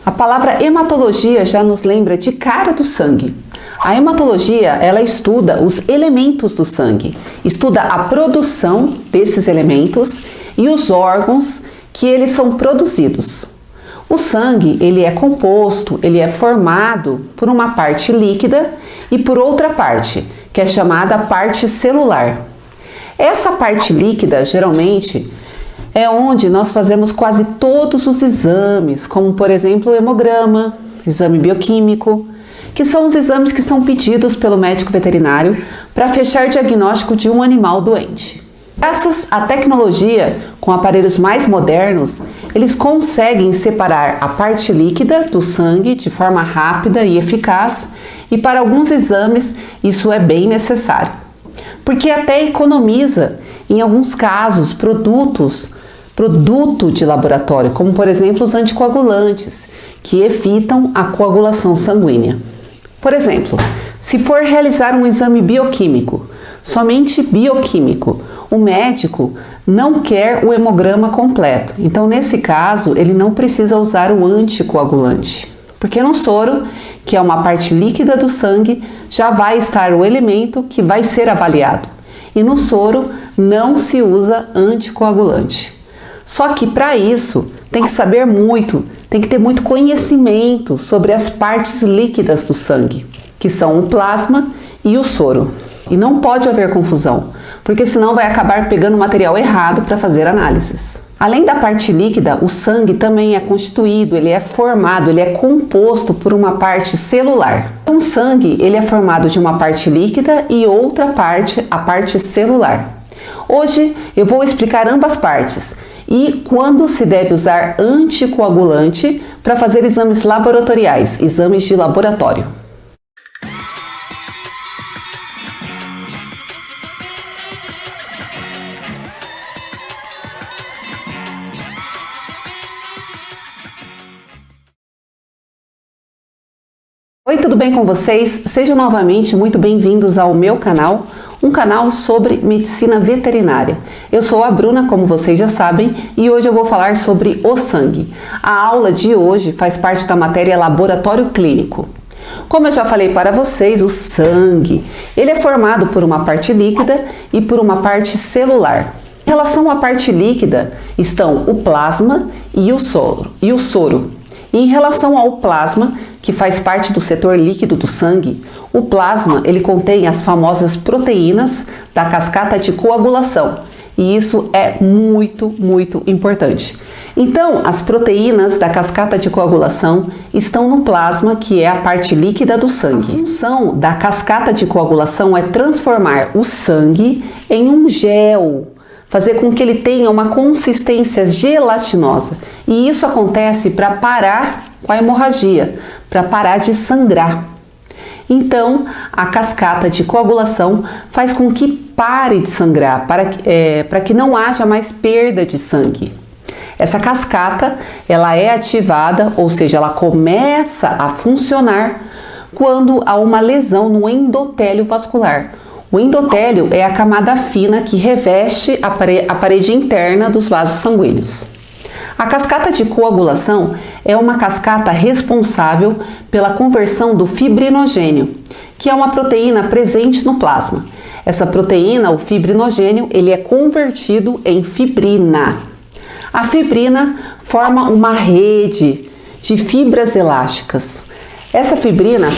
A palavra hematologia já nos lembra de cara do sangue. A hematologia, ela estuda os elementos do sangue, estuda a produção desses elementos e os órgãos que eles são produzidos. O sangue, ele é composto, ele é formado por uma parte líquida e por outra parte, que é chamada parte celular. Essa parte líquida, geralmente, é onde nós fazemos quase todos os exames, como por exemplo o hemograma, exame bioquímico, que são os exames que são pedidos pelo médico veterinário para fechar diagnóstico de um animal doente. Graças à tecnologia, com aparelhos mais modernos, eles conseguem separar a parte líquida do sangue de forma rápida e eficaz, e para alguns exames isso é bem necessário, porque até economiza, em alguns casos, produto de laboratório, como por exemplo os anticoagulantes, que evitam a coagulação sanguínea. Por exemplo, se for realizar um exame bioquímico, somente bioquímico, o médico não quer o hemograma completo. Então, nesse caso, ele não precisa usar o anticoagulante, porque no soro, que é uma parte líquida do sangue, já vai estar o elemento que vai ser avaliado. E no soro não se usa anticoagulante. Só que para isso tem que saber muito, tem que ter muito conhecimento sobre as partes líquidas do sangue, que são o plasma e o soro. E não pode haver confusão, porque senão vai acabar pegando material errado para fazer análises. Além da parte líquida, o sangue também é constituído, ele é formado, ele é composto por uma parte celular. O sangue, ele é formado de uma parte líquida e outra parte, a parte celular. Hoje eu vou explicar ambas partes e quando se deve usar anticoagulante para fazer exames laboratoriais, exames de laboratório. Oi, tudo bem com vocês? Sejam novamente muito bem-vindos ao meu canal, um canal sobre medicina veterinária. Eu sou a Bruna, como vocês já sabem, e hoje eu vou falar sobre o sangue. A aula de hoje faz parte da matéria Laboratório Clínico. Como eu já falei para vocês, o sangue, ele é formado por uma parte líquida e por uma parte celular. Em relação à parte líquida, estão o plasma e o soro. E em relação ao plasma, que faz parte do setor líquido do sangue, o plasma ele contém as famosas proteínas da cascata de coagulação. E isso é muito importante. Então, as proteínas da cascata de coagulação estão no plasma, que é a parte líquida do sangue. A função da cascata de coagulação é transformar o sangue em um gel, fazer com que ele tenha uma consistência gelatinosa. E isso acontece para parar com a hemorragia, para parar de sangrar. Então, a cascata de coagulação faz com que pare de sangrar, para que não haja mais perda de sangue. Essa cascata, ela é ativada, ou seja, ela começa a funcionar quando há uma lesão no endotélio vascular. O endotélio é a camada fina que reveste a parede interna dos vasos sanguíneos. A cascata de coagulação é uma cascata responsável pela conversão do fibrinogênio, que é uma proteína presente no plasma. Essa proteína, o fibrinogênio, ele é convertido em fibrina. A fibrina forma uma rede de fibras elásticas. Essa fibrina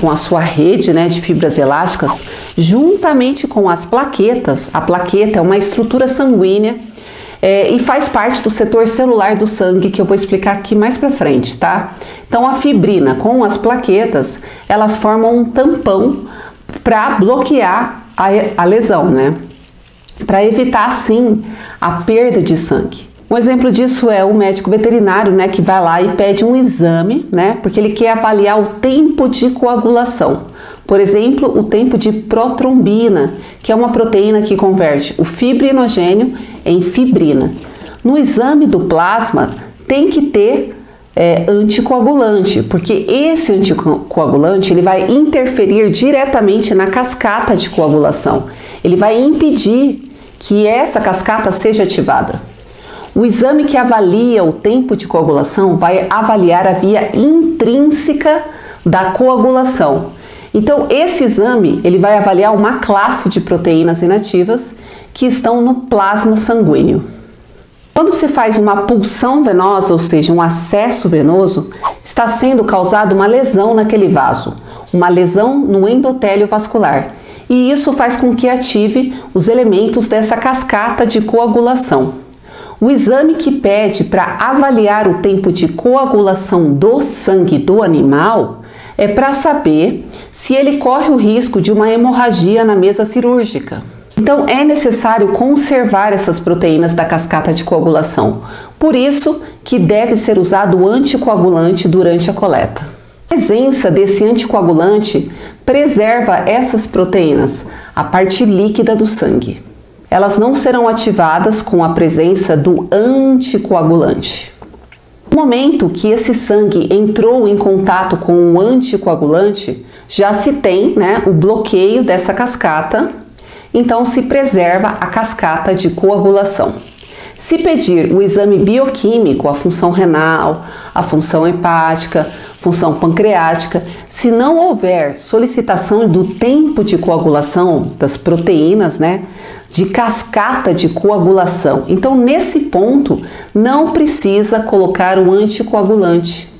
com a sua rede de fibras elásticas, juntamente com as plaquetas, a plaqueta é uma estrutura sanguínea e faz parte do setor celular do sangue, que eu vou explicar aqui mais pra frente, tá? Então a fibrina com as plaquetas, elas formam um tampão para bloquear a lesão, para evitar assim a perda de sangue. Um exemplo disso é o médico veterinário, que vai lá e pede um exame, porque ele quer avaliar o tempo de coagulação. Por exemplo, o tempo de protrombina, que é uma proteína que converte o fibrinogênio em fibrina. No exame do plasma tem que ter anticoagulante, porque esse anticoagulante ele vai interferir diretamente na cascata de coagulação. Ele vai impedir que essa cascata seja ativada. O exame que avalia o tempo de coagulação vai avaliar a via intrínseca da coagulação. Então, esse exame ele vai avaliar uma classe de proteínas inativas que estão no plasma sanguíneo. Quando se faz uma pulsão venosa, ou seja, um acesso venoso, está sendo causada uma lesão naquele vaso, uma lesão no endotélio vascular. E isso faz com que ative os elementos dessa cascata de coagulação. O exame que pede para avaliar o tempo de coagulação do sangue do animal é para saber se ele corre o risco de uma hemorragia na mesa cirúrgica. Então é necessário conservar essas proteínas da cascata de coagulação. Por isso que deve ser usado o anticoagulante durante a coleta. A presença desse anticoagulante preserva essas proteínas, a parte líquida do sangue. Elas não serão ativadas com a presença do anticoagulante. No momento que esse sangue entrou em contato com o anticoagulante, já se tem, o bloqueio dessa cascata, então se preserva a cascata de coagulação. Se pedir o exame bioquímico, a função renal, a função hepática, função pancreática, se não houver solicitação do tempo de coagulação das proteínas, de cascata de coagulação, então nesse ponto não precisa colocar o anticoagulante.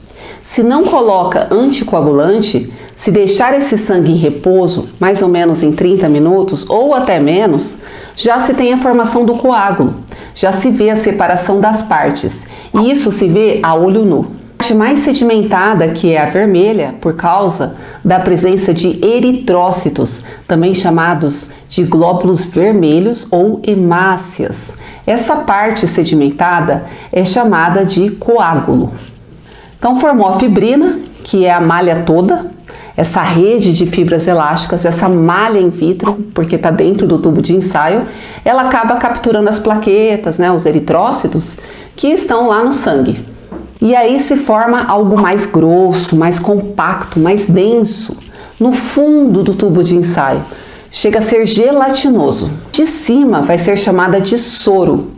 Se não coloca anticoagulante, se deixar esse sangue em repouso, mais ou menos em 30 minutos ou até menos, já se tem a formação do coágulo, já se vê a separação das partes, e isso se vê a olho nu. A parte mais sedimentada, que é a vermelha, por causa da presença de eritrócitos, também chamados de glóbulos vermelhos ou hemácias. Essa parte sedimentada é chamada de coágulo. Então formou a fibrina, que é a malha toda, essa rede de fibras elásticas, essa malha in vitro, porque está dentro do tubo de ensaio, ela acaba capturando as plaquetas, os eritrócitos, que estão lá no sangue. E aí se forma algo mais grosso, mais compacto, mais denso, no fundo do tubo de ensaio. Chega a ser gelatinoso. De cima vai ser chamada de soro.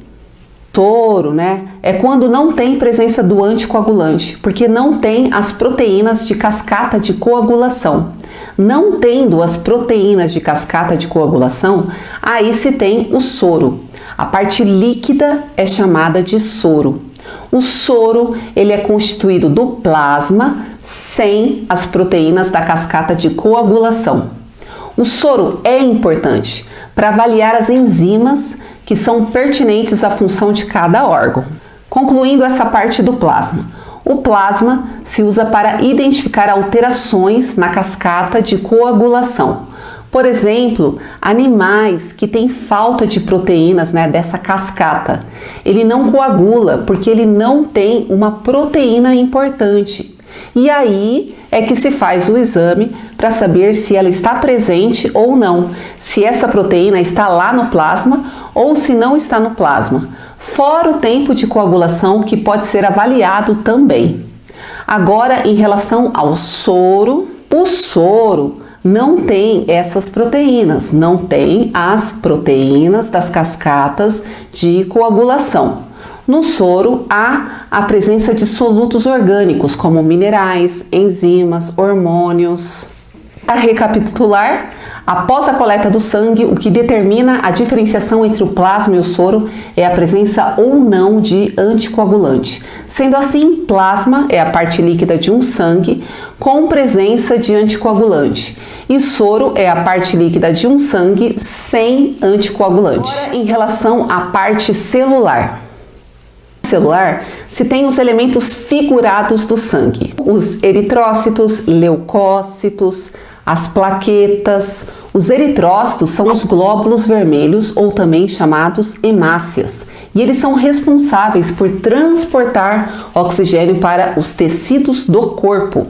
Soro, é quando não tem presença do anticoagulante, porque não tem as proteínas de cascata de coagulação. Não tendo as proteínas de cascata de coagulação, aí se tem o soro. A parte líquida é chamada de soro. O soro, ele é constituído do plasma sem as proteínas da cascata de coagulação. O soro é importante para avaliar as enzimas que são pertinentes à função de cada órgão. Concluindo essa parte do plasma. O plasma se usa para identificar alterações na cascata de coagulação. Por exemplo, animais que têm falta de proteínas dessa cascata. Ele não coagula porque ele não tem uma proteína importante. E aí é que se faz o exame para saber se ela está presente ou não, se essa proteína está lá no plasma ou se não está no plasma, fora o tempo de coagulação que pode ser avaliado também. Agora, em relação ao soro, o soro não tem essas proteínas, não tem as proteínas das cascatas de coagulação. No soro há a presença de solutos orgânicos, como minerais, enzimas, hormônios. Para recapitular, após a coleta do sangue, o que determina a diferenciação entre o plasma e o soro é a presença ou não de anticoagulante. Sendo assim, plasma é a parte líquida de um sangue com presença de anticoagulante e soro é a parte líquida de um sangue sem anticoagulante. Agora, em relação à parte celular. Se tem os elementos figurados do sangue, os eritrócitos, leucócitos, as plaquetas. Os eritrócitos são os glóbulos vermelhos ou também chamados hemácias, e eles são responsáveis por transportar oxigênio para os tecidos do corpo.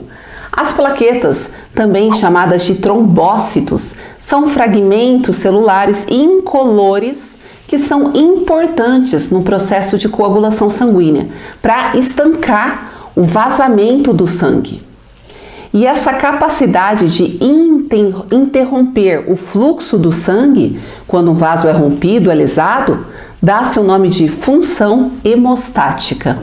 As plaquetas, também chamadas de trombócitos, são fragmentos celulares incolores que são importantes no processo de coagulação sanguínea para estancar o vazamento do sangue. E essa capacidade de interromper o fluxo do sangue, quando um vaso é rompido, é lesado, dá-se o nome de função hemostática.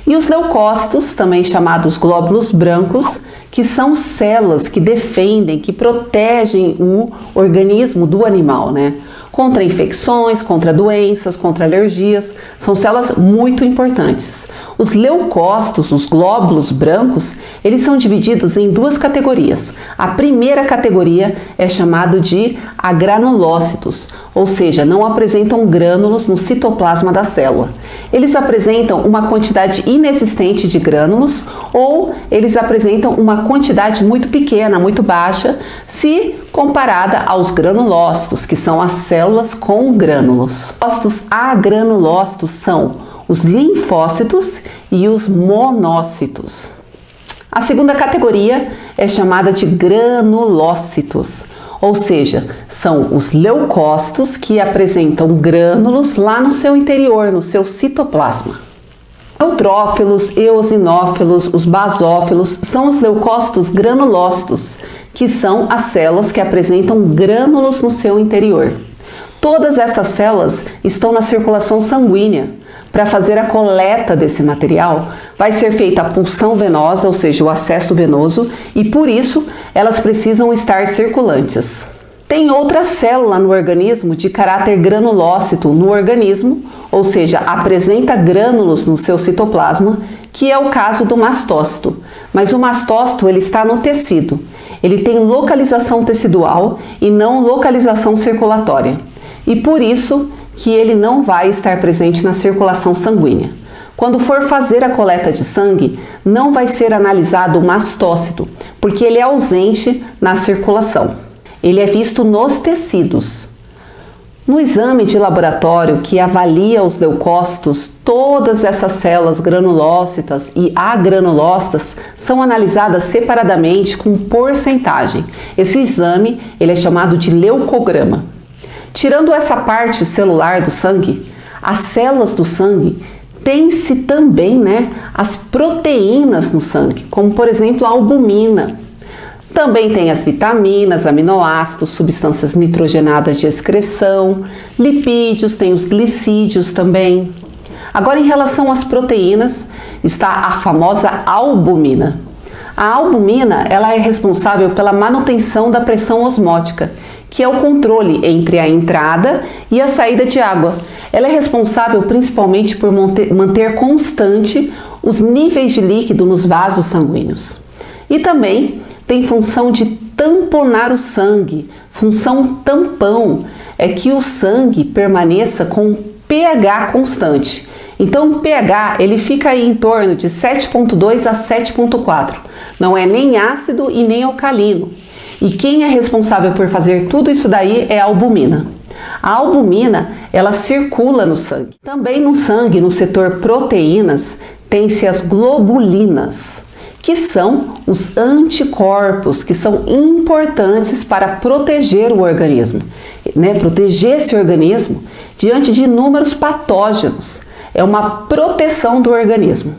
E os leucócitos, também chamados glóbulos brancos, que são células que defendem, que protegem o organismo do animal, né? Contra infecções, contra doenças, contra alergias, são células muito importantes. Os leucócitos, os glóbulos brancos, eles são divididos em duas categorias. A primeira categoria é chamada de agranulócitos, ou seja, não apresentam grânulos no citoplasma da célula. Eles apresentam uma quantidade inexistente de grânulos ou eles apresentam uma quantidade muito pequena, muito baixa, se comparada aos granulócitos, que são as células com grânulos. Os agranulócitos são os linfócitos e os monócitos. A segunda categoria é chamada de granulócitos, ou seja, são os leucócitos que apresentam grânulos lá no seu interior, no seu citoplasma. Neutrófilos, eosinófilos, os basófilos são os leucócitos granulócitos, que são as células que apresentam grânulos no seu interior. Todas essas células estão na circulação sanguínea. Para fazer a coleta desse material, vai ser feita a pulsão venosa, ou seja, o acesso venoso, e por isso elas precisam estar circulantes. Tem outra célula no organismo de caráter granulócito no organismo, ou seja, apresenta grânulos no seu citoplasma, que é o caso do mastócito. Mas o mastócito ele está no tecido. Ele tem localização tecidual e não localização circulatória. E por isso que ele não vai estar presente na circulação sanguínea. Quando for fazer a coleta de sangue, não vai ser analisado o mastócito, porque ele é ausente na circulação. Ele é visto nos tecidos. No exame de laboratório que avalia os leucócitos, todas essas células granulócitas e agranulócitas são analisadas separadamente com porcentagem. Esse exame ele é chamado de leucograma. Tirando essa parte celular do sangue, as células do sangue têm-se também, as proteínas no sangue, como por exemplo a albumina. Também tem as vitaminas, aminoácidos, substâncias nitrogenadas de excreção, lipídios, tem os glicídios também. Agora, em relação às proteínas, está a famosa albumina. A albumina ela é responsável pela manutenção da pressão osmótica, que é o controle entre a entrada e a saída de água. Ela é responsável principalmente por manter constante os níveis de líquido nos vasos sanguíneos. E também tem função de tamponar o sangue. Função tampão é que o sangue permaneça com pH constante. Então o pH ele fica aí em torno de 7,2 a 7,4. Não é nem ácido e nem alcalino. E quem é responsável por fazer tudo isso daí é a albumina. A albumina, ela circula no sangue. Também no sangue, no setor proteínas, tem-se as globulinas, que são os anticorpos, que são importantes para proteger o organismo, proteger esse organismo diante de inúmeros patógenos. É uma proteção do organismo.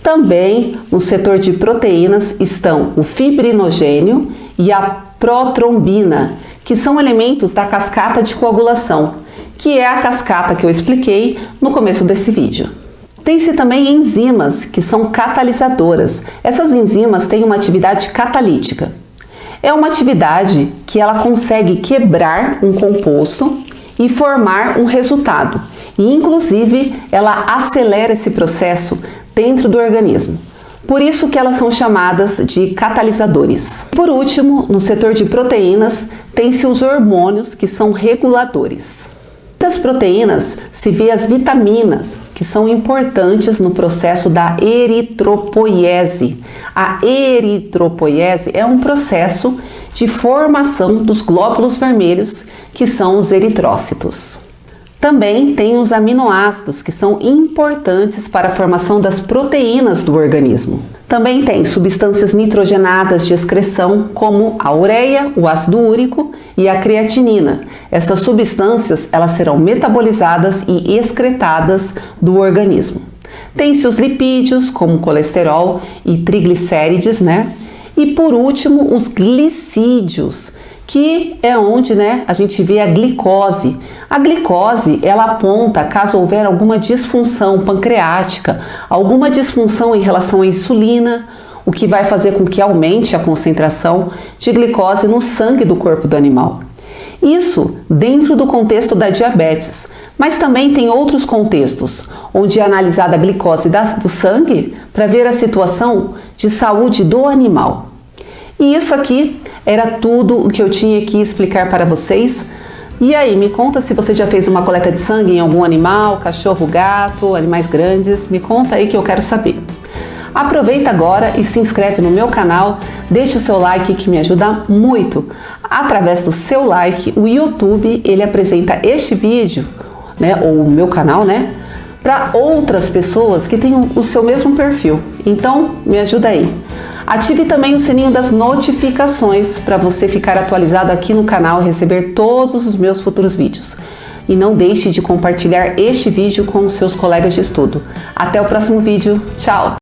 Também no setor de proteínas estão o fibrinogênio e a protrombina, que são elementos da cascata de coagulação, que é a cascata que eu expliquei no começo desse vídeo. Tem-se também enzimas, que são catalisadoras. Essas enzimas têm uma atividade catalítica. É uma atividade que ela consegue quebrar um composto e formar um resultado. E, inclusive, ela acelera esse processo dentro do organismo. Por isso que elas são chamadas de catalisadores. Por último, no setor de proteínas, tem-se os hormônios, que são reguladores. Das proteínas se vê as vitaminas, que são importantes no processo da eritropoiese. A eritropoiese é um processo de formação dos glóbulos vermelhos, que são os eritrócitos. Também tem os aminoácidos, que são importantes para a formação das proteínas do organismo. Também tem substâncias nitrogenadas de excreção, como a ureia, o ácido úrico e a creatinina. Essas substâncias elas serão metabolizadas e excretadas do organismo. Tem-se os lipídios, como colesterol e triglicérides, E por último, os glicídios, que é onde, a gente vê a glicose. A glicose, ela aponta caso houver alguma disfunção pancreática, alguma disfunção em relação à insulina, o que vai fazer com que aumente a concentração de glicose no sangue do corpo do animal. Isso dentro do contexto da diabetes, mas também tem outros contextos, onde é analisada a glicose do sangue para ver a situação de saúde do animal. E isso aqui era tudo o que eu tinha que explicar para vocês. E aí, me conta se você já fez uma coleta de sangue em algum animal, cachorro, gato, animais grandes, me conta aí que eu quero saber. Aproveita agora e se inscreve no meu canal, deixa o seu like que me ajuda muito. Através do seu like, o YouTube ele apresenta este vídeo, ou o meu canal, para outras pessoas que tenham o seu mesmo perfil. Então, me ajuda aí. Ative também o sininho das notificações para você ficar atualizado aqui no canal e receber todos os meus futuros vídeos. E não deixe de compartilhar este vídeo com os seus colegas de estudo. Até o próximo vídeo. Tchau!